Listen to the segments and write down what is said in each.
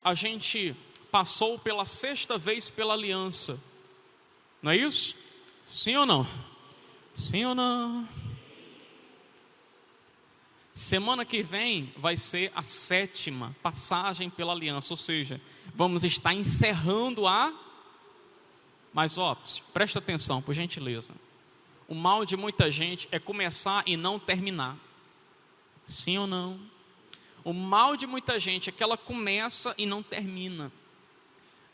a gente passou pela sexta vez pela aliança. Não é isso? Sim ou não? Sim ou não? Semana que vem vai ser a sétima passagem pela aliança, ou seja, vamos estar encerrando a... Mas presta atenção, por gentileza. O mal de muita gente é começar e não terminar. Sim ou não? O mal de muita gente é que ela começa e não termina.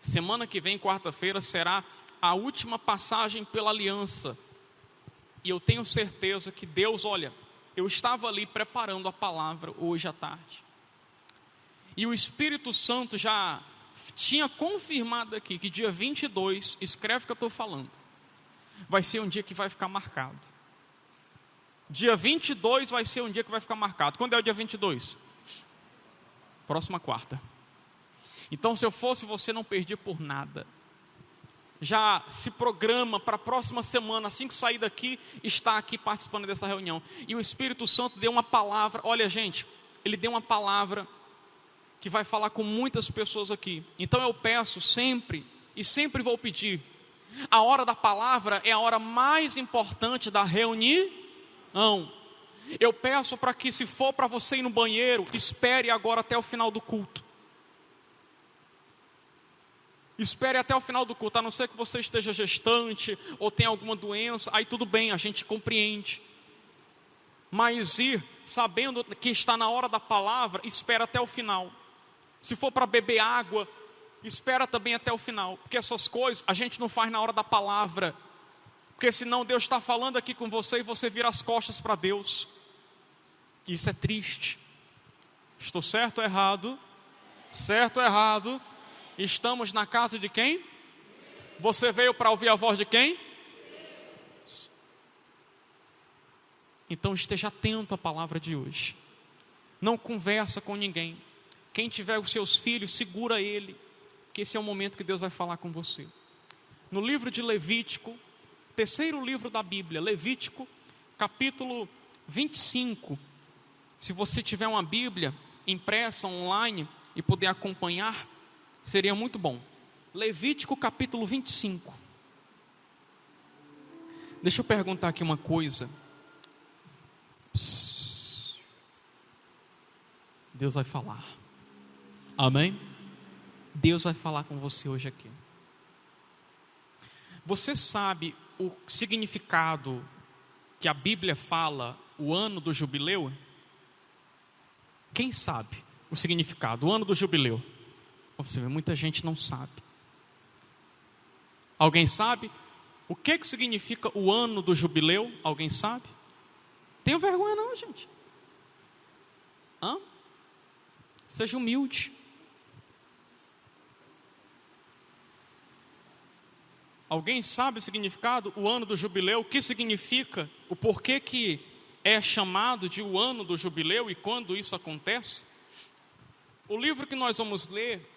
Semana que vem, quarta-feira, será a última passagem pela aliança. E eu tenho certeza que Deus, eu estava ali preparando a palavra hoje à tarde. E o Espírito Santo já tinha confirmado aqui que dia 22, escreve o que eu estou falando, vai ser um dia que vai ficar marcado. Dia 22 vai ser um dia que vai ficar marcado. Quando é o dia 22? Próxima quarta. Então, se eu fosse você, não perdia por nada. Já se programa para a próxima semana, assim que sair daqui, está aqui participando dessa reunião. E o Espírito Santo deu uma palavra, gente, ele deu uma palavra que vai falar com muitas pessoas aqui. Então eu peço sempre, e sempre vou pedir, a hora da palavra é a hora mais importante da reunião. Eu peço para que, se for para você ir no banheiro, espere agora até o final do culto. Espere até o final do culto, a não ser que você esteja gestante ou tenha alguma doença, aí tudo bem, a gente compreende. Mas ir sabendo que está na hora da palavra, espera até o final. Se for para beber água, espera também até o final, porque essas coisas a gente não faz na hora da palavra, porque senão Deus está falando aqui com você e você vira as costas para Deus. Isso é triste. Estou certo ou errado? Certo ou errado? Estamos na casa de quem? Você veio para ouvir a voz de quem? Então esteja atento à palavra de hoje. Não conversa com ninguém. Quem tiver os seus filhos, segura ele, que esse é o momento que Deus vai falar com você. No livro de Levítico, terceiro livro da Bíblia, Levítico, capítulo 25. Se você tiver uma Bíblia impressa online e puder acompanhar, seria muito bom. Levítico capítulo 25. Deixa eu perguntar aqui uma coisa. Deus vai falar. Amém? Deus vai falar com você hoje aqui. Você sabe o significado que a Bíblia fala, o ano do jubileu? Quem sabe o significado, o ano do jubileu? Você vê, muita gente não sabe. Alguém sabe? O que significa o ano do jubileu? Alguém sabe? Tenha vergonha não, gente. Seja humilde. Alguém sabe o significado? O ano do jubileu, o que significa? O porquê que é chamado de o ano do jubileu e quando isso acontece? O livro que nós vamos ler,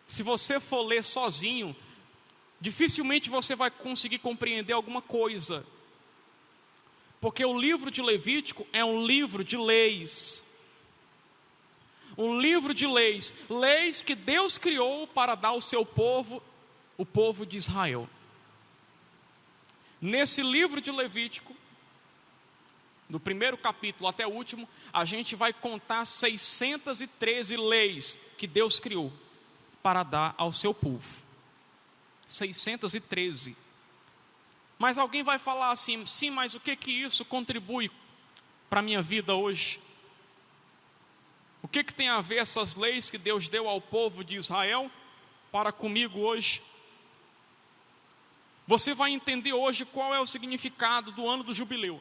se você for ler sozinho, dificilmente você vai conseguir compreender alguma coisa. Porque o livro de Levítico é um livro de leis. Um livro de leis. Leis que Deus criou para dar ao seu povo, o povo de Israel. Nesse livro de Levítico, do primeiro capítulo até o último, a gente vai contar 613 leis que Deus criou para dar ao seu povo. 613. Mas alguém vai falar assim, sim, mas o que isso contribui para a minha vida hoje? O que tem a ver essas leis que Deus deu ao povo de Israel para comigo hoje? Você vai entender hoje qual é o significado do ano do jubileu.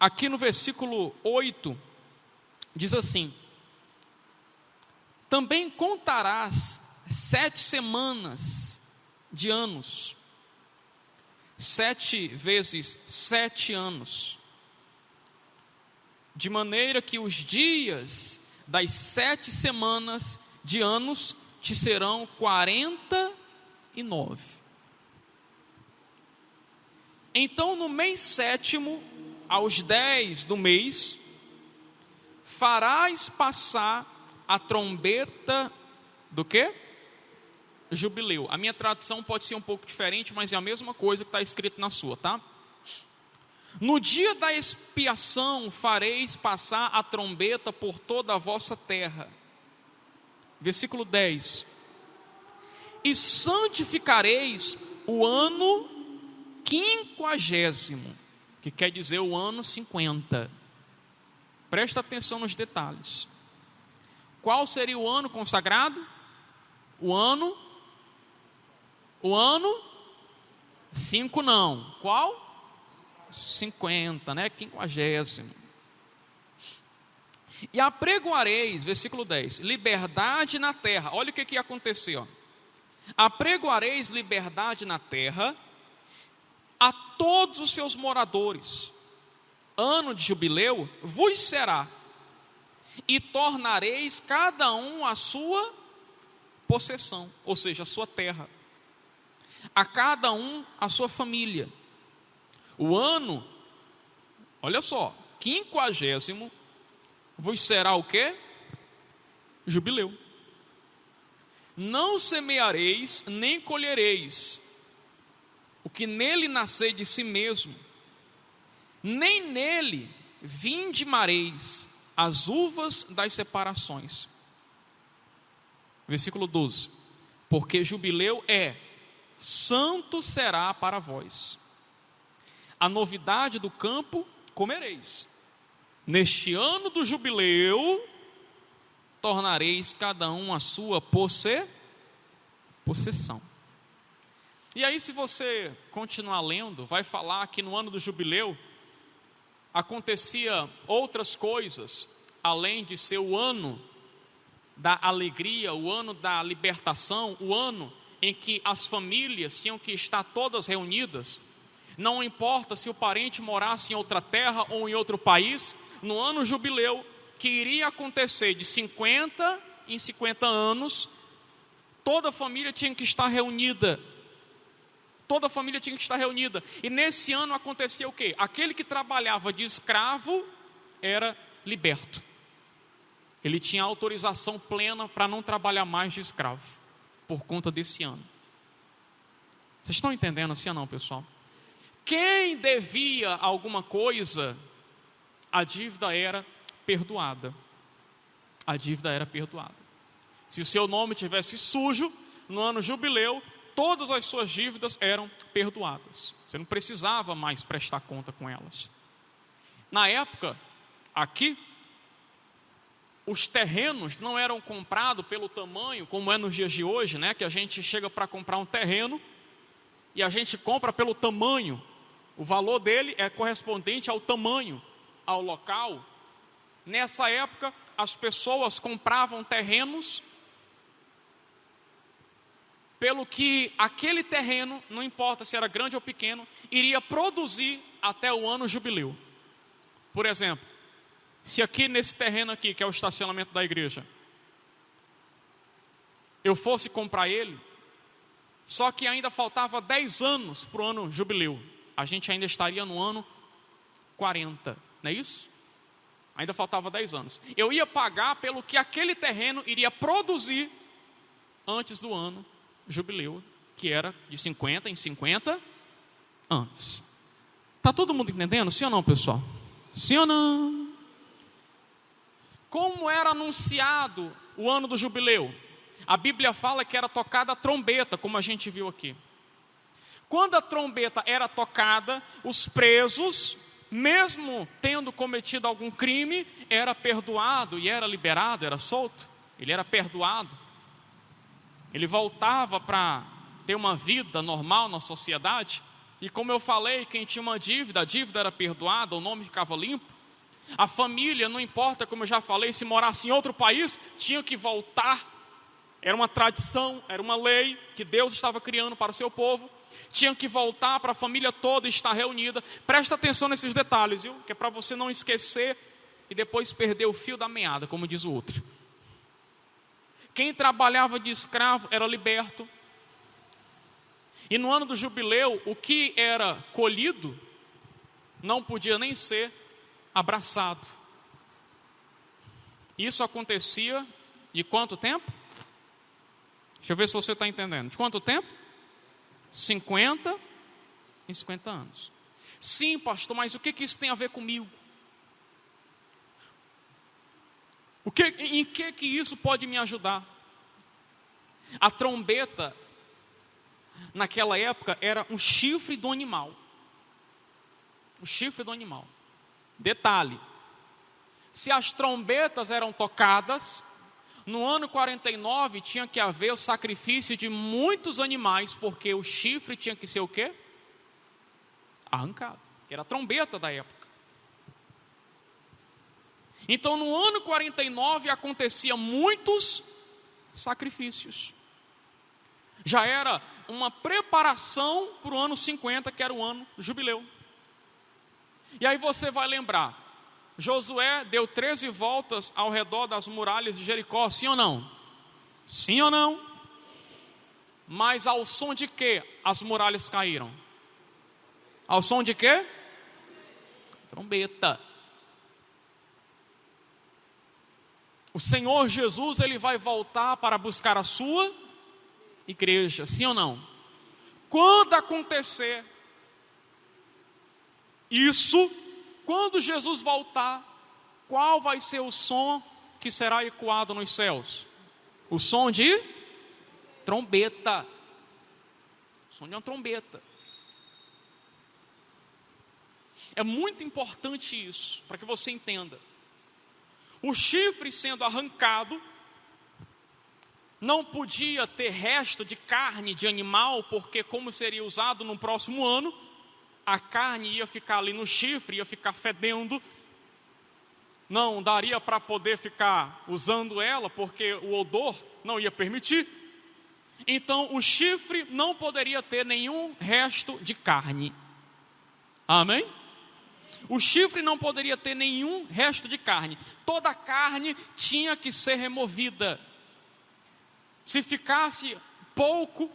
Aqui no versículo 8, diz assim: também contarás 7 semanas de anos, 7 vezes 7 anos, de maneira que os dias das 7 semanas de anos te serão 49. Então no mês 7º, aos 10 do mês, farás passar a trombeta do quê? Jubileu. A minha tradução pode ser um pouco diferente, mas é a mesma coisa que está escrito na sua, tá? No dia da expiação fareis passar a trombeta por toda a vossa terra. Versículo 10. E santificareis o ano 50º, que quer dizer o ano 50. Presta atenção nos detalhes. Qual seria o ano consagrado? O ano 5 não. Qual? 50, né? 50º. E apregoareis, versículo 10, liberdade na terra. Olha o que ia acontecer, ó. Apregoareis liberdade na terra a todos os seus moradores. Ano de jubileu vos será, e tornareis cada um a sua possessão, ou seja, a sua terra, a cada um a sua família. O ano, olha só, 50º vos será o quê? Jubileu. Não semeareis, nem colhereis o que nele nascer de si mesmo, nem nele vindimareis as uvas das separações. Versículo 12. Porque jubileu santo será para vós. A novidade do campo comereis. Neste ano do jubileu, tornareis cada um a sua possessão. E aí, se você continuar lendo, vai falar que no ano do jubileu acontecia outras coisas, além de ser o ano da alegria, o ano da libertação, o ano em que as famílias tinham que estar todas reunidas. Não importa se o parente morasse em outra terra ou em outro país, no ano jubileu, que iria acontecer de 50 em 50 anos, toda a família tinha que estar reunida. Toda a família tinha que estar reunida. E nesse ano acontecia o quê? Aquele que trabalhava de escravo era liberto. Ele tinha autorização plena para não trabalhar mais de escravo, por conta desse ano. Vocês estão entendendo assim ou não, pessoal? Quem devia alguma coisa, a dívida era perdoada. A dívida era perdoada. Se o seu nome tivesse sujo, no ano jubileu, todas as suas dívidas eram perdoadas. Você não precisava mais prestar conta com elas. Na época, aqui, os terrenos não eram comprados pelo tamanho, como é nos dias de hoje, né? Que a gente chega para comprar um terreno e a gente compra pelo tamanho. O valor dele é correspondente ao tamanho, ao local. Nessa época, as pessoas compravam terrenos pelo que aquele terreno, não importa se era grande ou pequeno, iria produzir até o ano jubileu. Por exemplo, se aqui nesse terreno aqui, que é o estacionamento da igreja, eu fosse comprar ele, só que ainda faltava 10 anos para o ano jubileu, a gente ainda estaria no ano 40, não é isso? Ainda faltava 10 anos. Eu ia pagar pelo que aquele terreno iria produzir antes do ano jubileu, que era de 50 em 50 anos. Está todo mundo entendendo? Sim ou não, pessoal? Sim ou não? Como era anunciado o ano do jubileu? A Bíblia fala que era tocada a trombeta, como a gente viu aqui. Quando a trombeta era tocada, os presos, mesmo tendo cometido algum crime, era perdoado e era liberado, era solto. Ele era perdoado. Ele voltava para ter uma vida normal na sociedade. E como eu falei, quem tinha uma dívida, a dívida era perdoada, o nome ficava limpo. A família, não importa, como eu já falei, se morasse em outro país, tinha que voltar. Era uma tradição, era uma lei que Deus estava criando para o seu povo. Tinha que voltar para a família toda estar reunida. Presta atenção nesses detalhes, viu? Que é para você não esquecer e depois perder o fio da meada, como diz o outro. Quem trabalhava de escravo era liberto. E no ano do jubileu, o que era colhido não podia nem ser abraçado. Isso acontecia De quanto tempo? Deixa eu ver se você está entendendo. De quanto tempo? 50 em 50 anos. Sim, pastor, mas o que isso tem a ver comigo? Em que isso pode me ajudar? A trombeta, naquela época, era um chifre do animal. O chifre do animal. Detalhe: se as trombetas eram tocadas, no ano 49 tinha que haver o sacrifício de muitos animais, porque o chifre tinha que ser o quê? Arrancado, que era a trombeta da época. Então no ano 49 acontecia muitos sacrifícios. Já era uma preparação para o ano 50, que era o ano do jubileu. E aí você vai lembrar, Josué deu 13 voltas ao redor das muralhas de Jericó, sim ou não? Sim ou não? Mas ao som de que as muralhas caíram? Ao som de quê? Trombeta. O Senhor Jesus, ele vai voltar para buscar a sua igreja, sim ou não? Quando acontecer isso, quando Jesus voltar, qual vai ser o som que será ecoado nos céus? O som de trombeta. O som de uma trombeta. É muito importante isso, para que você entenda. O chifre sendo arrancado, não podia ter resto de carne de animal, porque como seria usado no próximo ano, a carne ia ficar ali no chifre, ia ficar fedendo, não daria para poder ficar usando ela, porque o odor não ia permitir. Então o chifre não poderia ter nenhum resto de carne. Amém? O chifre não poderia ter nenhum resto de carne. Toda a carne tinha que ser removida. Se ficasse pouco,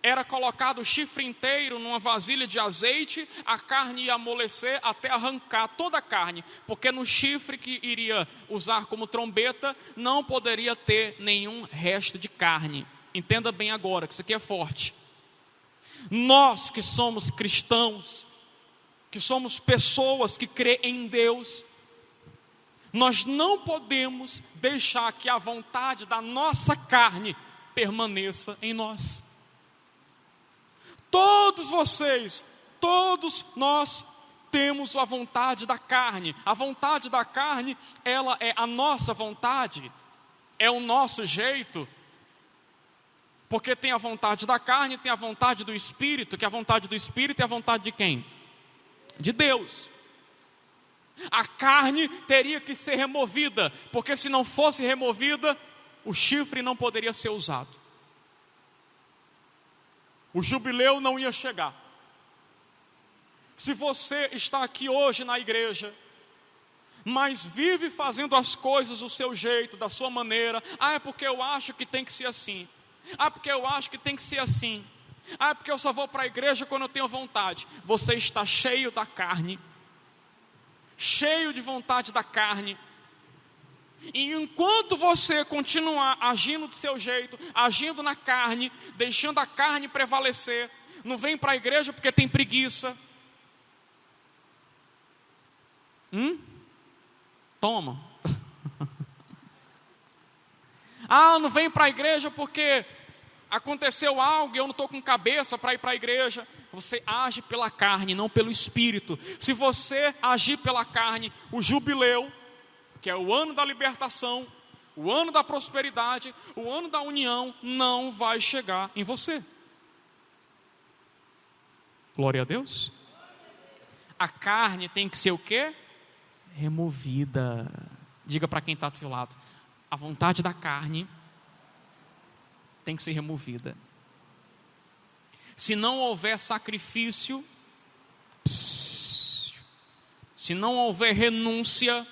era colocado o chifre inteiro numa vasilha de azeite, a carne ia amolecer até arrancar toda a carne, porque no chifre que iria usar como trombeta, não poderia ter nenhum resto de carne. Entenda bem agora, que isso aqui é forte. Nós que somos cristãos, que somos pessoas que crê em Deus, nós não podemos deixar que a vontade da nossa carne permaneça em nós. Todos vocês, todos nós temos a vontade da carne. A vontade da carne, ela é a nossa vontade, é o nosso jeito. Porque tem a vontade da carne, tem a vontade do Espírito, que a vontade do Espírito é a vontade de quem? De Deus. A carne teria que ser removida, porque se não fosse removida, o chifre não poderia ser usado. O jubileu não ia chegar. Se você está aqui hoje na igreja, mas vive fazendo as coisas do seu jeito, da sua maneira, é porque eu acho que tem que ser assim, porque eu acho que tem que ser assim, porque eu só vou para a igreja quando eu tenho vontade. Você está cheio da carne, cheio de vontade da carne. E enquanto você continuar agindo do seu jeito, agindo na carne, deixando a carne prevalecer, não vem para a igreja porque tem preguiça. Toma. Não vem para a igreja porque aconteceu algo e eu não estou com cabeça para ir para a igreja. Você age pela carne, não pelo Espírito. Se você agir pela carne, o jubileu, que é o ano da libertação, o ano da prosperidade, o ano da união, não vai chegar em você. Glória a Deus. A carne tem que ser o quê? Removida. Diga para quem está do seu lado, a vontade da carne tem que ser removida. Se não houver sacrifício, se não houver renúncia,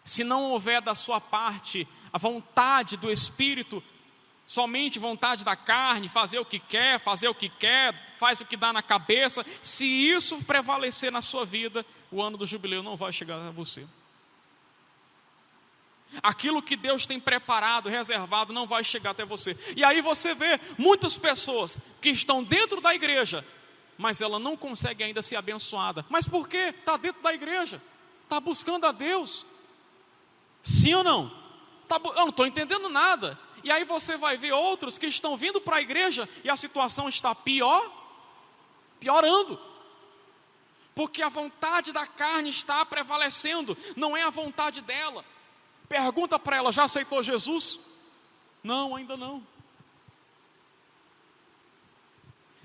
se não houver da sua parte a vontade do Espírito, somente vontade da carne, fazer o que quer, faz o que dá na cabeça, se isso prevalecer na sua vida, o ano do jubileu não vai chegar a você. Aquilo que Deus tem preparado, reservado, não vai chegar até você. E aí você vê muitas pessoas que estão dentro da igreja, mas ela não consegue ainda ser abençoada. Mas por quê? Está dentro da igreja, está buscando a Deus. Sim ou não? Eu não estou entendendo nada. E aí você vai ver outros que estão vindo para a igreja e a situação está piorando. Porque a vontade da carne está prevalecendo, não é a vontade dela. Pergunta para ela, já aceitou Jesus? Não, ainda não.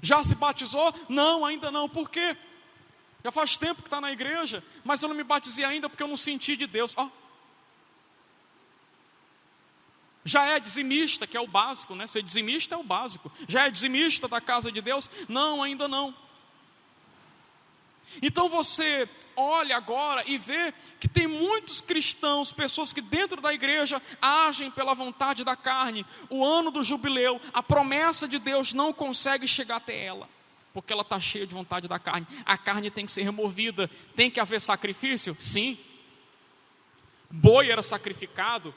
Já se batizou? Não, ainda não. Por quê? Já faz tempo que está na igreja, mas eu não me batizei ainda porque eu não senti de Deus. Já é dizimista, que é o básico, né? Ser dizimista é o básico. Já é dizimista da casa de Deus? Não, ainda não. Então você olha agora e vê que tem muitos cristãos, pessoas que dentro da igreja agem pela vontade da carne. O ano do jubileu, a promessa de Deus não consegue chegar até ela, porque ela está cheia de vontade da carne. A carne tem que ser removida. Tem que haver sacrifício? Sim. Boi era sacrificado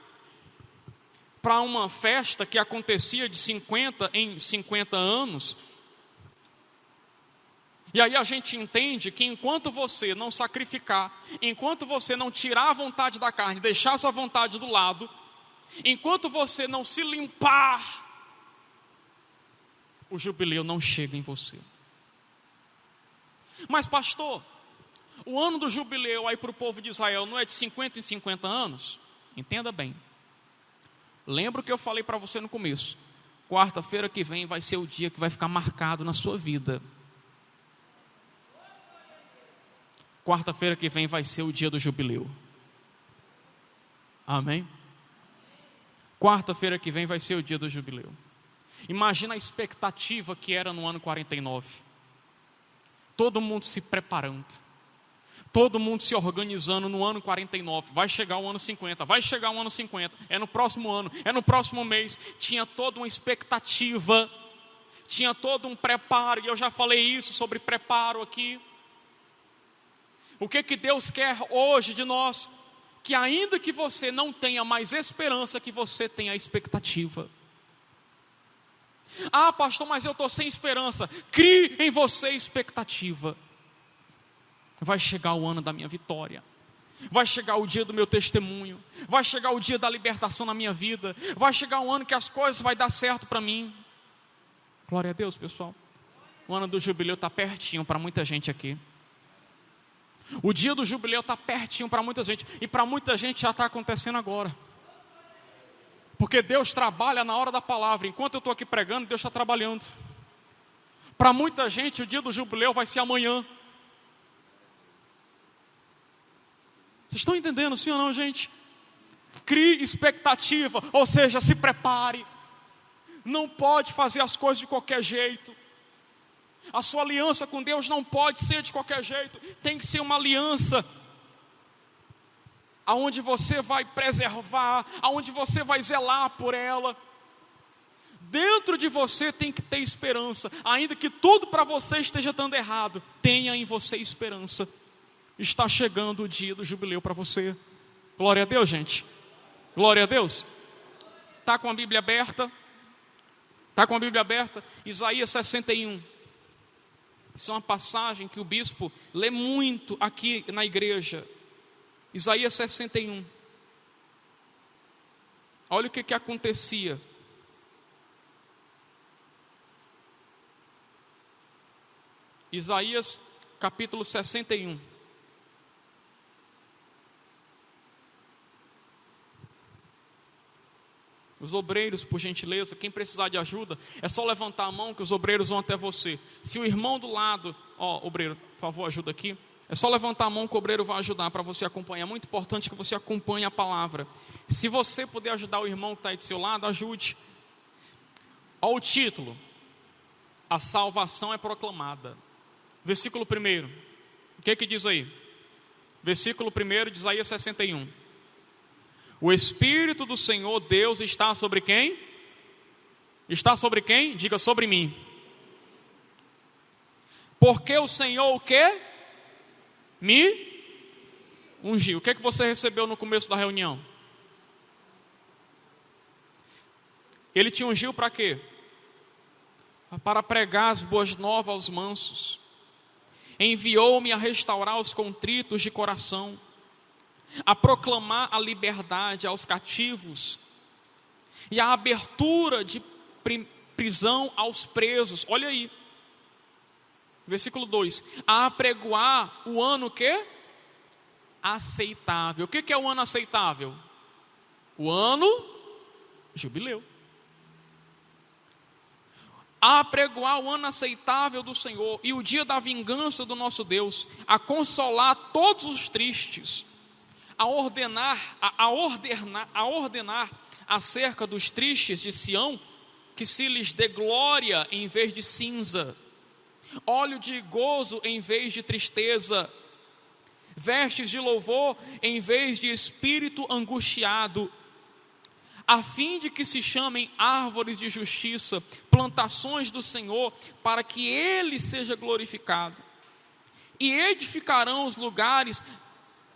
para uma festa que acontecia de 50 em 50 anos. E aí a gente entende que enquanto você não sacrificar, enquanto você não tirar a vontade da carne, deixar a sua vontade do lado, enquanto você não se limpar, o jubileu não chega em você. Mas pastor, o ano do jubileu aí para o povo de Israel não é de 50 em 50 anos? Entenda bem. Lembra o que eu falei para você no começo. Quarta-feira que vem vai ser o dia que vai ficar marcado na sua vida. Quarta-feira que vem vai ser o dia do jubileu. Amém? Quarta-feira que vem vai ser o dia do jubileu. Imagina a expectativa que era no ano 49. Todo mundo se preparando. Todo mundo se organizando no ano 49. Vai chegar o ano 50. Vai chegar o ano 50. É no próximo ano. É no próximo mês. Tinha toda uma expectativa. Tinha todo um preparo. E eu já falei isso sobre preparo aqui. O que Deus quer hoje de nós? Que ainda que você não tenha mais esperança, que você tenha expectativa. Ah, pastor, mas eu estou sem esperança. Crie em você expectativa. Vai chegar o ano da minha vitória. Vai chegar o dia do meu testemunho. Vai chegar o dia da libertação na minha vida. Vai chegar um ano que as coisas vão dar certo para mim. Glória a Deus, pessoal. O ano do jubileu está pertinho para muita gente aqui. O dia do jubileu está pertinho para muita gente. E para muita gente já está acontecendo agora. Porque Deus trabalha na hora da palavra. Enquanto eu estou aqui pregando, Deus está trabalhando. Para muita gente o dia do jubileu vai ser amanhã. Vocês estão entendendo, sim ou não, gente? Crie expectativa, ou seja, se prepare. Não pode fazer as coisas de qualquer jeito. A sua aliança com Deus não pode ser de qualquer jeito. Tem que ser uma aliança aonde você vai preservar, aonde você vai zelar por ela. Dentro de você tem que ter esperança. Ainda que tudo para você esteja dando errado, tenha em você esperança. Está chegando o dia do jubileu para você. Glória a Deus, gente. Glória a Deus. Está com a Bíblia aberta? Está com a Bíblia aberta? Isaías 61. Isso é uma passagem que o bispo lê muito aqui na igreja. Isaías 61. Olha o que acontecia. Isaías capítulo 61. Os obreiros, por gentileza, quem precisar de ajuda, é só levantar a mão que os obreiros vão até você. Se o irmão do lado, obreiro, por favor, ajuda aqui. É só levantar a mão que o obreiro vai ajudar para você acompanhar. É muito importante que você acompanhe a palavra. Se você puder ajudar o irmão que está aí do seu lado, ajude. Olha o título. A salvação é proclamada. Versículo 1. O que diz aí? Versículo 1 de Isaías 61. O Espírito do Senhor Deus está sobre quem? Está sobre quem? Diga, sobre mim. Porque o Senhor o quê? Me ungiu. O que você recebeu no começo da reunião? Ele te ungiu para quê? Para pregar as boas novas aos mansos. Enviou-me a restaurar os contritos de coração, a proclamar a liberdade aos cativos e a abertura de prisão aos presos. Olha aí, versículo 2: a apregoar o ano que? Aceitável. O que é o ano aceitável? O ano jubileu. A apregoar o ano aceitável do Senhor e o dia da vingança do nosso Deus, a consolar todos os tristes, a ordenar acerca dos tristes de Sião, que se lhes dê glória em vez de cinza, óleo de gozo em vez de tristeza, vestes de louvor em vez de espírito angustiado, a fim de que se chamem árvores de justiça, plantações do Senhor, para que Ele seja glorificado. E edificarão os lugares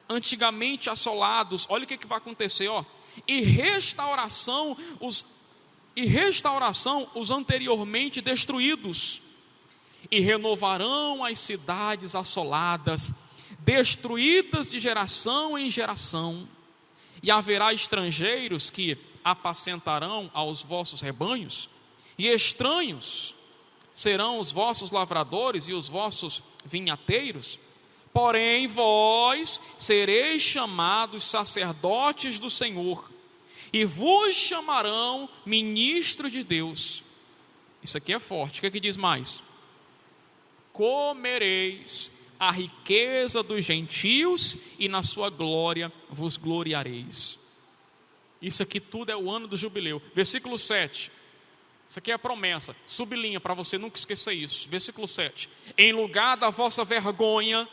antigamente assolados. Olha o que vai acontecer, ó. E restauração os anteriormente destruídos. E renovarão as cidades assoladas, destruídas de geração em geração. E haverá estrangeiros que apacentarão aos vossos rebanhos, e estranhos serão os vossos lavradores e os vossos vinhateiros. Porém vós sereis chamados sacerdotes do Senhor, e vos chamarão ministros de Deus. Isso aqui é forte. O que diz mais? Comereis a riqueza dos gentios, e na sua glória vos gloriareis. Isso aqui tudo é o ano do jubileu. Versículo 7. Isso aqui é a promessa. Sublinha para você nunca esquecer isso. Versículo 7. Em lugar da vossa vergonha,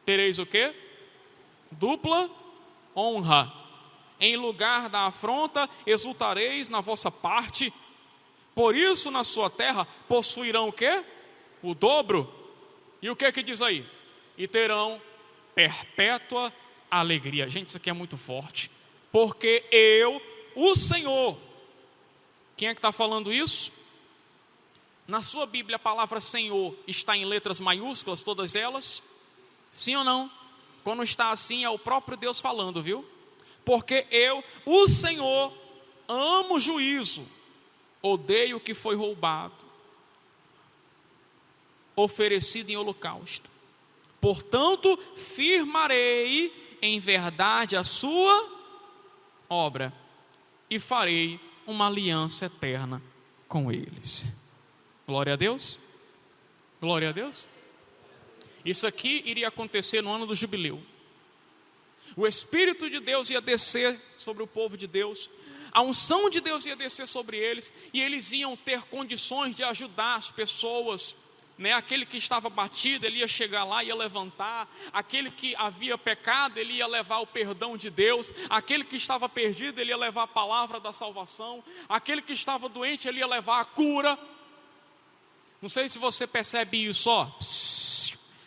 tereis o quê? Dupla honra. Em lugar da afronta, exultareis na vossa parte. Por isso, na sua terra, possuirão o quê? O dobro. E o que diz aí? E terão perpétua alegria. Gente, isso aqui é muito forte. Porque eu, o Senhor. Quem é que está falando isso? Na sua Bíblia a palavra Senhor está em letras maiúsculas, todas elas? Sim ou não? Quando está assim é o próprio Deus falando, viu? Porque eu, o Senhor, amo o juízo, odeio o que foi roubado, oferecido em holocausto. Portanto, firmarei em verdade a sua obra e farei uma aliança eterna com eles. Glória a Deus. Glória a Deus. Isso aqui iria acontecer no ano do jubileu. O Espírito de Deus ia descer sobre o povo de Deus, a unção de Deus ia descer sobre eles, e eles iam ter condições de ajudar as pessoas, né? Aquele que estava batido, ele ia chegar lá, ia levantar. Aquele que havia pecado, ele ia levar o perdão de Deus. Aquele que estava perdido, ele ia levar a palavra da salvação. Aquele que estava doente, ele ia levar a cura. Não sei se você percebe isso, ó.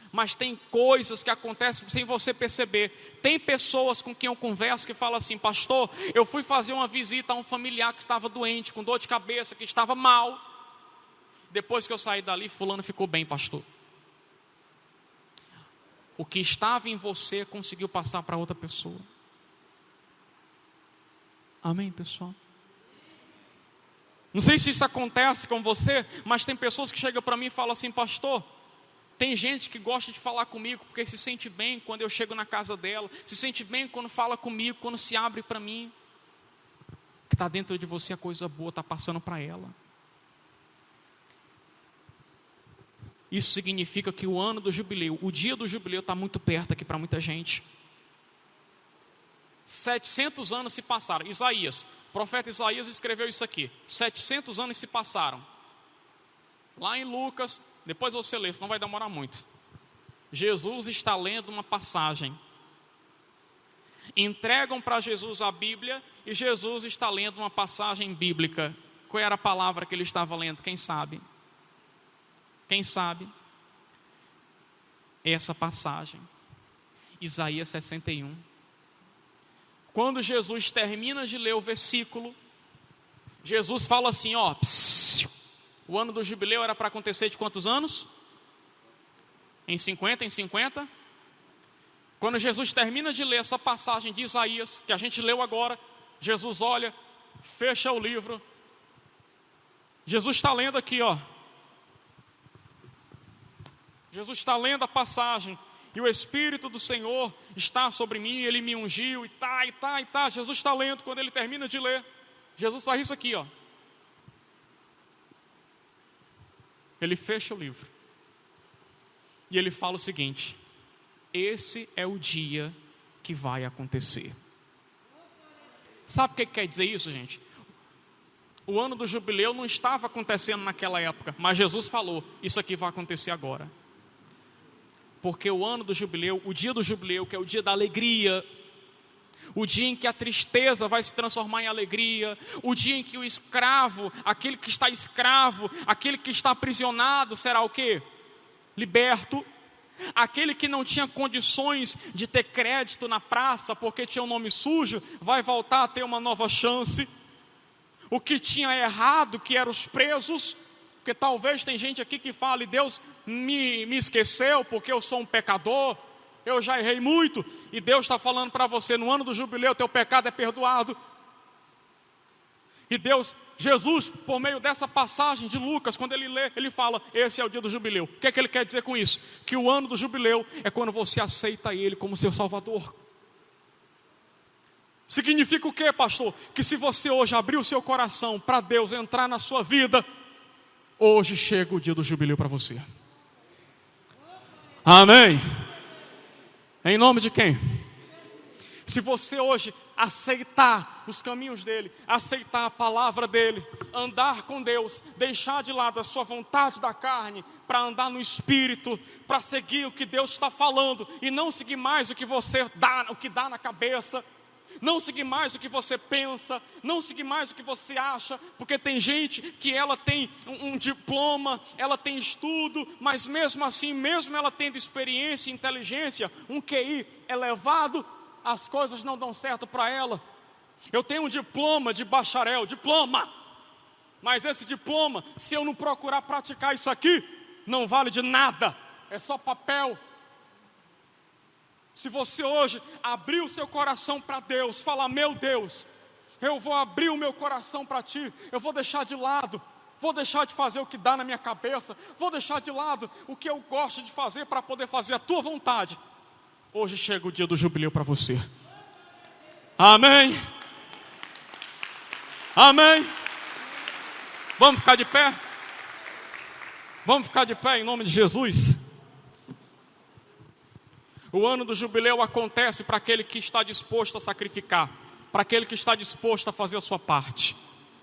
Mas tem coisas que acontecem sem você perceber. Tem pessoas com quem eu converso que falam assim: pastor, eu fui fazer uma visita a um familiar que estava doente, com dor de cabeça, que estava mal. Depois que eu saí dali, fulano ficou bem, pastor. O que estava em você conseguiu passar para outra pessoa. Amém, pessoal? Não sei se isso acontece com você, mas tem pessoas que chegam para mim e falam assim: pastor, tem gente que gosta de falar comigo porque se sente bem quando eu chego na casa dela, se sente bem quando fala comigo, quando se abre para mim. O que está dentro de você, a coisa boa, está passando para ela. Isso significa que o ano do jubileu, o dia do jubileu está muito perto aqui para muita gente. 700 anos se passaram. Isaías, o profeta Isaías escreveu isso aqui. 700 anos se passaram. Lá em Lucas, depois você lê, senão vai demorar muito. Jesus está lendo uma passagem. Entregam para Jesus a Bíblia e Jesus está lendo uma passagem bíblica. Qual era a palavra que ele estava lendo? Quem sabe? Quem sabe? Essa passagem, Isaías 61. Quando Jesus termina de ler o versículo, Jesus fala assim, ó, o ano do jubileu era para acontecer de quantos anos? Em 50, em 50. Quando Jesus termina de ler essa passagem de Isaías, que a gente leu agora, Jesus olha, fecha o livro. Jesus está lendo aqui, ó. Jesus está lendo a passagem. E o Espírito do Senhor está sobre mim, Ele me ungiu, e tá. Jesus está lendo, quando ele termina de ler, Jesus faz isso aqui, ó. Ele fecha o livro. E ele fala o seguinte: esse é o dia que vai acontecer. Sabe o que quer dizer isso, gente? O ano do jubileu não estava acontecendo naquela época, mas Jesus falou, isso aqui vai acontecer agora. Porque o ano do jubileu, o dia do jubileu, que é o dia da alegria, o dia em que a tristeza vai se transformar em alegria, o dia em que o escravo, aquele que está escravo, aquele que está aprisionado, será o quê? Liberto. Aquele que não tinha condições de ter crédito na praça, porque tinha um nome sujo, vai voltar a ter uma nova chance. O que tinha errado, que eram os presos, porque talvez tem gente aqui que fale, Deus me esqueceu porque eu sou um pecador, eu já errei muito, e Deus está falando para você, no ano do jubileu, teu pecado é perdoado. E Deus, Jesus, por meio dessa passagem de Lucas, quando ele lê, ele fala, esse é o dia do jubileu. O que é que ele quer dizer com isso? Que o ano do jubileu é quando você aceita Ele como seu Salvador. Significa o quê, pastor? Que se você hoje abrir o seu coração para Deus entrar na sua vida, hoje chega o dia do jubileu para você. Amém? Em nome de quem? Se você hoje aceitar os caminhos dele, aceitar a palavra dele, andar com Deus, deixar de lado a sua vontade da carne, para andar no Espírito, para seguir o que Deus está falando, e não seguir mais o que você dá, o que dá na cabeça, não seguir mais o que você pensa, não seguir mais o que você acha, porque tem gente que ela tem um diploma, ela tem estudo, mas mesmo assim, mesmo ela tendo experiência e inteligência, um QI elevado, as coisas não dão certo para ela. Eu tenho um diploma de bacharel, mas esse diploma, se eu não procurar praticar isso aqui, não vale de nada, é só papel. Se você hoje abrir o seu coração para Deus, falar, meu Deus, eu vou abrir o meu coração para Ti, eu vou deixar de lado, vou deixar de fazer o que dá na minha cabeça, vou deixar de lado o que eu gosto de fazer para poder fazer a Tua vontade. Hoje chega o dia do jubileu para você. Amém? Amém? Vamos ficar de pé? Vamos ficar de pé em nome de Jesus? O ano do jubileu acontece para aquele que está disposto a sacrificar, para aquele que está disposto a fazer a sua parte.